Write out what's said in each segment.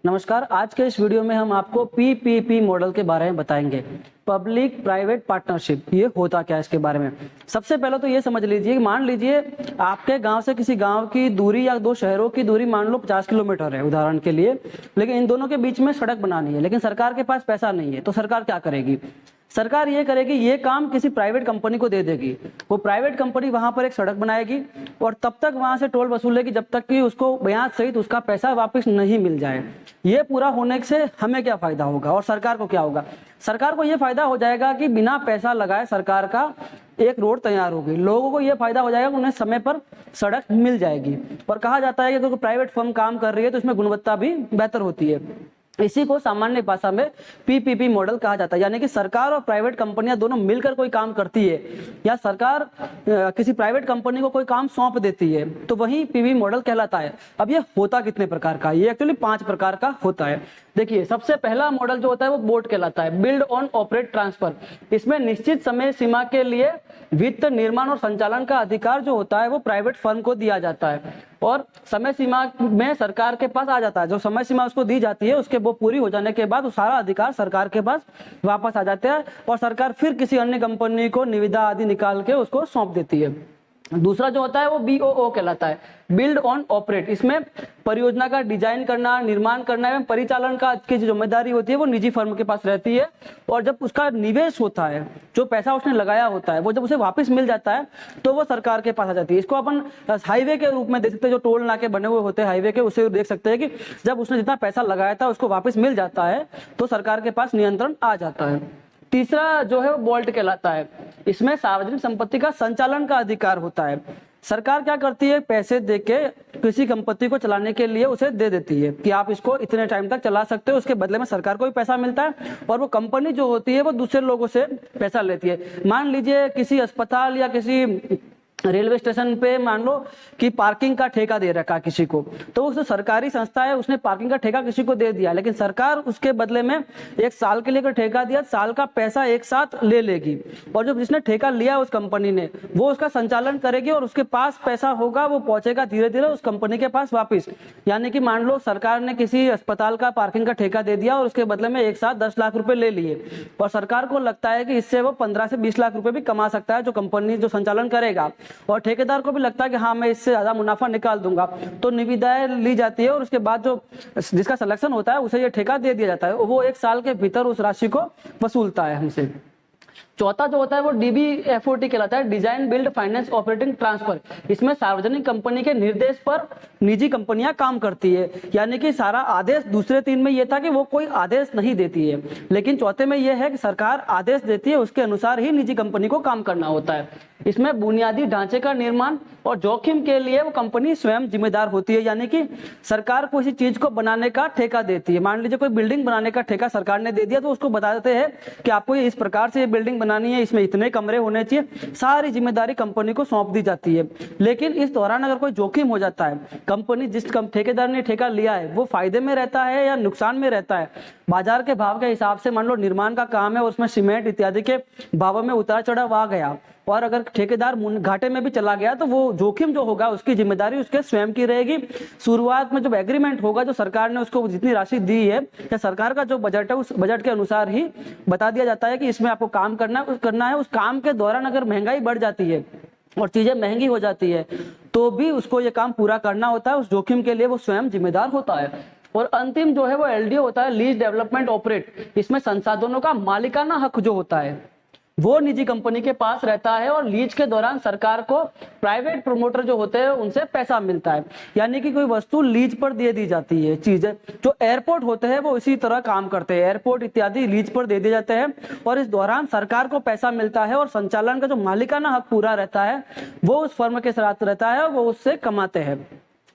नमस्कार। आज के इस वीडियो में हम आपको पीपीपी मॉडल के बारे में बताएंगे। पब्लिक प्राइवेट पार्टनरशिप ये होता क्या है, इसके बारे में सबसे पहले तो ये समझ लीजिए कि मान लीजिए आपके गांव से किसी गांव की दूरी या दो शहरों की दूरी मान लो 50 किलोमीटर है उदाहरण के लिए, लेकिन इन दोनों के बीच में सड़क बनानी है, लेकिन सरकार के पास पैसा नहीं है। तो सरकार क्या करेगी? सरकार ये करेगी, ये काम किसी प्राइवेट कंपनी को दे देगी। वो प्राइवेट कंपनी वहां पर एक सड़क बनाएगी और तब तक वहां से टोल वसूलेगी जब तक कि उसको ब्याज सहित उसका पैसा वापस नहीं मिल जाए। ये पूरा होने से हमें क्या फायदा होगा और सरकार को क्या होगा? सरकार को ये फायदा हो जाएगा कि बिना पैसा लगाए सरकार का एक रोड तैयार होगी। लोगों को ये फायदा हो जाएगा, उन्हें समय पर सड़क मिल जाएगी। और कहा जाता है कि अगर प्राइवेट फर्म काम कर रही है तो इसमें गुणवत्ता भी बेहतर होती है। इसी को सामान्य भाषा में पीपीपी मॉडल कहा जाता है, यानी कि सरकार और प्राइवेट कंपनियां दोनों मिलकर कोई काम करती है या सरकार किसी प्राइवेट कंपनी को कोई काम सौंप देती है, तो वही पीपीपी मॉडल कहलाता है। अब ये होता कितने प्रकार का? ये एक्चुअली 5 प्रकार का होता है। देखिए, सबसे पहला मॉडल जो होता है वो बोट कहलाता है, बिल्ड ऑन ऑपरेट ट्रांसफर। इसमें निश्चित समय सीमा के लिए वित्त, निर्माण और संचालन का अधिकार जो होता है वो प्राइवेट फर्म को दिया जाता है और समय सीमा में सरकार के पास आ जाता है। जो समय सीमा उसको दी जाती है उसके वो पूरी हो जाने के बाद वो सारा अधिकार सरकार के पास वापस आ जाते हैं और सरकार फिर किसी अन्य कंपनी को निविदा आदि निकाल के उसको सौंप देती है। दूसरा जो होता है वो बीओओ कहलाता है, बिल्ड ऑन ऑपरेट। इसमें परियोजना का डिजाइन करना, निर्माण करना एवं परिचालन का की जिम्मेदारी होती है वो निजी फर्म के पास रहती है और जब उसका निवेश होता है, जो पैसा उसने लगाया होता है, वो जब उसे वापस मिल जाता है तो वो सरकार के पास आ जाती है। इसको अपन हाईवे के रूप में देख सकते हैं, जो टोल नाके बने हुए होते हैं हाईवे के, उसे देख सकते हैं कि जब उसने जितना पैसा लगाया था उसको वापस मिल जाता है तो सरकार के पास नियंत्रण आ जाता है। तीसरा जो है वो बोल्ट कहलाता है। इसमें सार्वजनिक संपत्ति का संचालन का अधिकार होता है। सरकार क्या करती है, पैसे देके किसी संपत्ति को चलाने के लिए उसे दे देती है कि आप इसको इतने टाइम तक चला सकते हो, उसके बदले में सरकार को भी पैसा मिलता है और वो कंपनी जो होती है वो दूसरे लोगों से पैसा लेती है। मान लीजिए किसी अस्पताल या किसी रेलवे स्टेशन पे मान लो कि पार्किंग का ठेका दे रखा किसी को, तो उस सरकारी संस्था है उसने पार्किंग का ठेका किसी को दे दिया, लेकिन सरकार उसके बदले में 1 साल के लिए अगर ठेका दिया, साल का पैसा एक साथ ले लेगी और जो जिसने ठेका लिया उस कंपनी ने वो उसका संचालन करेगी और उसके पास पैसा होगा वो पहुंचेगा धीरे धीरे उस कंपनी के पास वापिस। यानी कि मान लो सरकार ने किसी अस्पताल का पार्किंग का ठेका दे दिया और उसके बदले में एक साथ 10 लाख रुपए ले लिए और सरकार को लगता है कि इससे वो 15 से 20 लाख रुपए भी कमा सकता है जो कंपनी जो संचालन करेगा, और ठेकेदार को भी लगता है कि हाँ मैं इससे ज्यादा मुनाफा निकाल दूंगा, तो निविदाएं ली जाती है और उसके बाद जो जिसका सिलेक्शन होता है उसे ये ठेका दे दिया जाता है, वो 1 साल के भीतर उस राशि को वसूलता है हमसे। चौथा जो होता है वो डीबीएफओटी कहलाता है, design build finance operating transfer. इसमें सार्वजनिक कंपनी के निर्देश पर निजी कंपनियां काम करती है, यानी कि सारा आदेश दूसरे 3 में ये था कि वो कोई आदेश नहीं देती है, लेकिन चौथे में ये है कि सरकार आदेश देती है, उसके अनुसार ही निजी कंपनी को काम करना होता है। इसमें बुनियादी ढांचे का निर्माण और जोखिम के लिए वो कंपनी स्वयं जिम्मेदार होती है, यानी कि सरकार को इसी चीज को बनाने का ठेका देती है। मान लीजिए कोई बिल्डिंग बनाने का ठेका सरकार ने दे दिया तो उसको बता देते हैं कि आपको इस प्रकार से ये बिल्डिंग बनानी है, इसमें इतने कमरे होने चाहिए, सारी जिम्मेदारी कंपनी को सौंप दी जाती है। लेकिन इस दौरान अगर कोई जोखिम हो जाता है, कंपनी जिस ठेकेदार ने ठेका लिया है वो फायदे में रहता है या नुकसान में रहता है, बाजार के भाव के हिसाब से मान लो निर्माण का काम है, उसमें सीमेंट इत्यादि के भावों में उतार चढ़ाव आ गया और अगर ठेकेदार घाटे में भी चला गया तो वो जोखिम जो होगा उसकी जिम्मेदारी उसके स्वयं की रहेगी। शुरुआत में जब एग्रीमेंट होगा, जो सरकार ने उसको जितनी राशि दी है या सरकार का जो बजट है उस बजट के अनुसार ही बता दिया जाता है कि इसमें आपको काम करना है। उस काम के दौरान अगर महंगाई बढ़ जाती है और चीजें महंगी हो जाती है तो भी उसको ये काम पूरा करना होता है, उस जोखिम के लिए वो स्वयं जिम्मेदार होता है। और अंतिम जो है वो एलडीओ होता है, लीज डेवलपमेंट ऑपरेट। इसमें संसाधनों का मालिकाना हक जो होता है वो निजी कंपनी के पास रहता है और लीज के दौरान सरकार को प्राइवेट प्रमोटर जो होते हैं उनसे पैसा मिलता है। यानी कि कोई वस्तु लीज पर दे दी जाती है, चीजें जो एयरपोर्ट होते हैं वो इसी तरह काम करते हैं, एयरपोर्ट इत्यादि लीज पर दे दिए जाते हैं और इस दौरान सरकार को पैसा मिलता है और संचालन का जो मालिकाना हक पूरा रहता है वो उस फर्म के साथ रहता है, वो उससे कमाते हैं।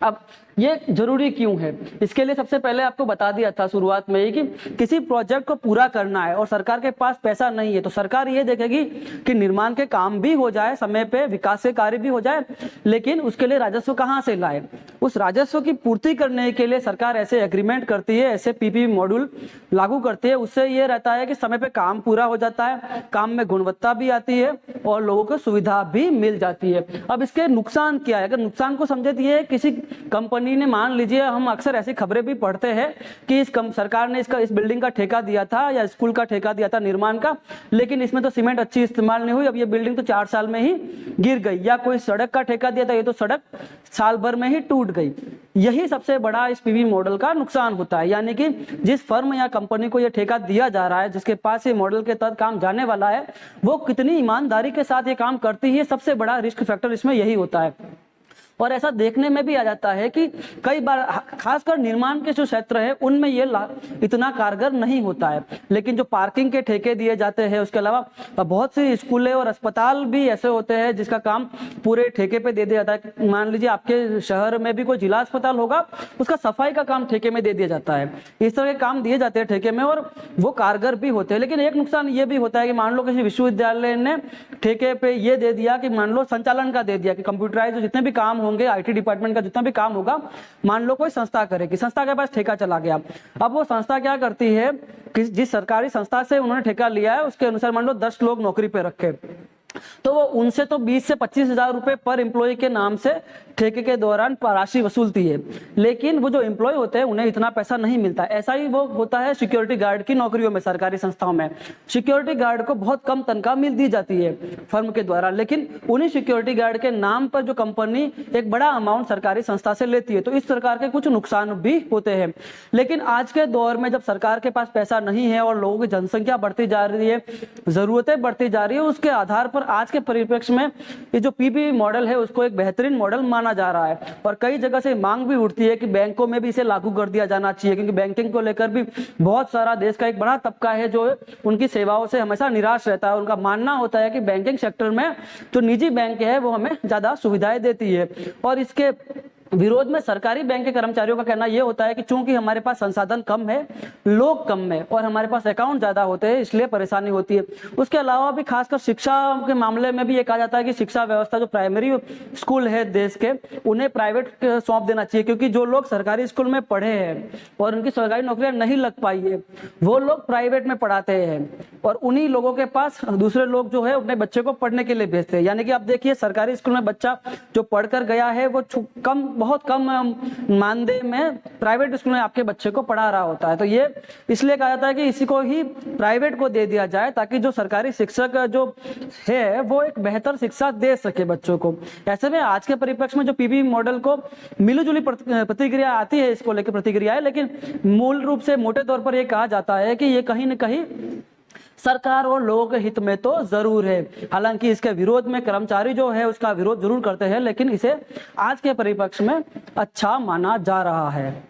अब ये जरूरी क्यों है, इसके लिए सबसे पहले आपको बता दिया था शुरुआत में ही कि किसी प्रोजेक्ट को पूरा करना है और सरकार के पास पैसा नहीं है तो सरकार ये देखेगी कि निर्माण के काम भी हो जाए, समय पे विकास के कार्य भी हो जाए, लेकिन उसके लिए राजस्व कहाँ से लाए। उस राजस्व की पूर्ति करने के लिए सरकार ऐसे एग्रीमेंट करती है, ऐसे पीपीपी मॉड्यूल लागू करती है। उससे ये रहता है कि समय पे काम पूरा हो जाता है, काम में गुणवत्ता भी आती है और लोगों को सुविधा भी मिल जाती है। अब इसके नुकसान क्या है? अगर नुकसान को समझे तो ये किसी कंपनी कंपनी ने, मान लीजिए हम अक्सर ऐसी खबरें भी पढ़ते हैं कि सरकार ने इस बिल्डिंग का ठेका दिया था या स्कूल का ठेका दिया था निर्माण का, लेकिन इसमें तो सीमेंट अच्छी इस्तेमाल नहीं हुई, अब ये बिल्डिंग तो 4 साल में ही गिर गई। या कोई सड़क का ठेका दिया था, ये तो सड़क साल भर में ही टूट गई। यही सबसे बड़ा इस पीवी मॉडल का नुकसान होता है, यानी कि जिस फर्म या कंपनी को ये ठेका दिया जा रहा है, जिसके पास ये मॉडल के तहत काम जाने वाला है, वो कितनी ईमानदारी के साथ ये काम करती है, सबसे बड़ा रिस्क फैक्टर इसमें यही होता है। और ऐसा देखने में भी आ जाता है कि कई बार खासकर निर्माण के जो क्षेत्र है उनमें ये इतना कारगर नहीं होता है, लेकिन जो पार्किंग के ठेके दिए जाते हैं, उसके अलावा बहुत सी स्कूलें और अस्पताल भी ऐसे होते हैं जिसका काम पूरे ठेके पे दे दिया जाता है। मान लीजिए आपके शहर में भी कोई जिला अस्पताल होगा, उसका सफाई का काम ठेके में दे दिया जाता है। इस तरह के काम दिए जाते हैं ठेके में और वो कारगर भी होते हैं। लेकिन एक नुकसान ये भी होता है कि मान लो किसी विश्वविद्यालय ने ठेके पे ये दे दिया कि मान लो संचालन का दे दिया कि कंप्यूटराइज जितने भी काम होंगे, आईटी डिपार्टमेंट का जितना भी काम होगा, मान लो कोई संस्था करेगी, संस्था के पास ठेका चला गया। अब वो संस्था क्या करती है कि जिस सरकारी संस्था से उन्होंने ठेका लिया है उसके अनुसार मान लो 10 लोग नौकरी पे रखे, तो वो उनसे तो 20 से 25 हजार रुपए पर एम्प्लॉय के नाम से ठेके के दौरान राशि वसूलती है, लेकिन वो जो एम्प्लॉय होते हैं उन्हें इतना पैसा नहीं मिलता। ऐसा ही वो होता है सिक्योरिटी गार्ड की नौकरियों में, सरकारी संस्थाओं में सिक्योरिटी गार्ड को बहुत कम तनख्वाह मिल दी जाती है फर्म के द्वारा, लेकिन उन्हीं सिक्योरिटी गार्ड के नाम पर जो कंपनी एक बड़ा अमाउंट सरकारी संस्था से लेती है, तो इस प्रकार के कुछ नुकसान भी होते हैं। लेकिन आज के दौर में जब सरकार के पास पैसा नहीं है और लोगों की जनसंख्या बढ़ती जा रही है, जरूरतें बढ़ती जा रही है, उसके आधार पर आज के परिप्रेक्ष्य में ये जो पीपीपी मॉडल है उसको एक बेहतरीन मॉडल माना जा रहा है। और कई जगह से मांग भी उठती है कि बैंकों में भी इसे लागू कर दिया जाना चाहिए, क्योंकि बैंकिंग को लेकर भी बहुत सारा देश का एक बड़ा तबका है जो उनकी सेवाओं से हमेशा निराश रहता है। उनका मानना होता है कि बैंकिंग सेक्टर में जो निजी बैंक है वो हमें ज्यादा सुविधाएं देती है, और इसके विरोध में सरकारी बैंक के कर्मचारियों का कहना यह होता है कि चूंकि हमारे पास संसाधन कम है, लोग कम है और हमारे पास अकाउंट ज्यादा होते हैं, इसलिए परेशानी होती है। उसके अलावा भी खासकर शिक्षा के मामले में भी ये कहा जाता है कि शिक्षा व्यवस्था जो प्राइमरी स्कूल है देश के, उन्हें प्राइवेट सौंप देना चाहिए, क्योंकि जो लोग सरकारी स्कूल में पढ़े हैं और उनकी सरकारी नौकरियां नहीं लग पाई है, वो लोग प्राइवेट में पढ़ाते हैं और उन्हीं लोगों के पास दूसरे लोग जो है अपने बच्चे को पढ़ने के लिए भेजते हैं। यानी कि आप देखिए सरकारी स्कूल में बच्चा जो पढ़कर गया है वो बहुत कम मानदेय में प्राइवेट स्कूल में आपके बच्चे को पढ़ा रहा होता है। तो ये इसलिए कहा जाता है कि इसी को ही प्राइवेट को दे दिया जाए, ताकि जो सरकारी शिक्षक जो है वो एक बेहतर शिक्षा दे सके बच्चों को। ऐसे में आज के परिप्रेक्ष्य में जो पीपीपी मॉडल को मिलीजुली प्रतिक्रिया आती है, इसको लेकर प्रतिक्रिया है, लेकिन मूल रूप से मोटे तौर पर यह कहा जाता है कि ये कहीं न कहीं सरकार और लोगों के हित में तो जरूर है। हालांकि इसके विरोध में कर्मचारी जो है उसका विरोध जरूर करते हैं, लेकिन इसे आज के परिप्रेक्ष्य में अच्छा माना जा रहा है।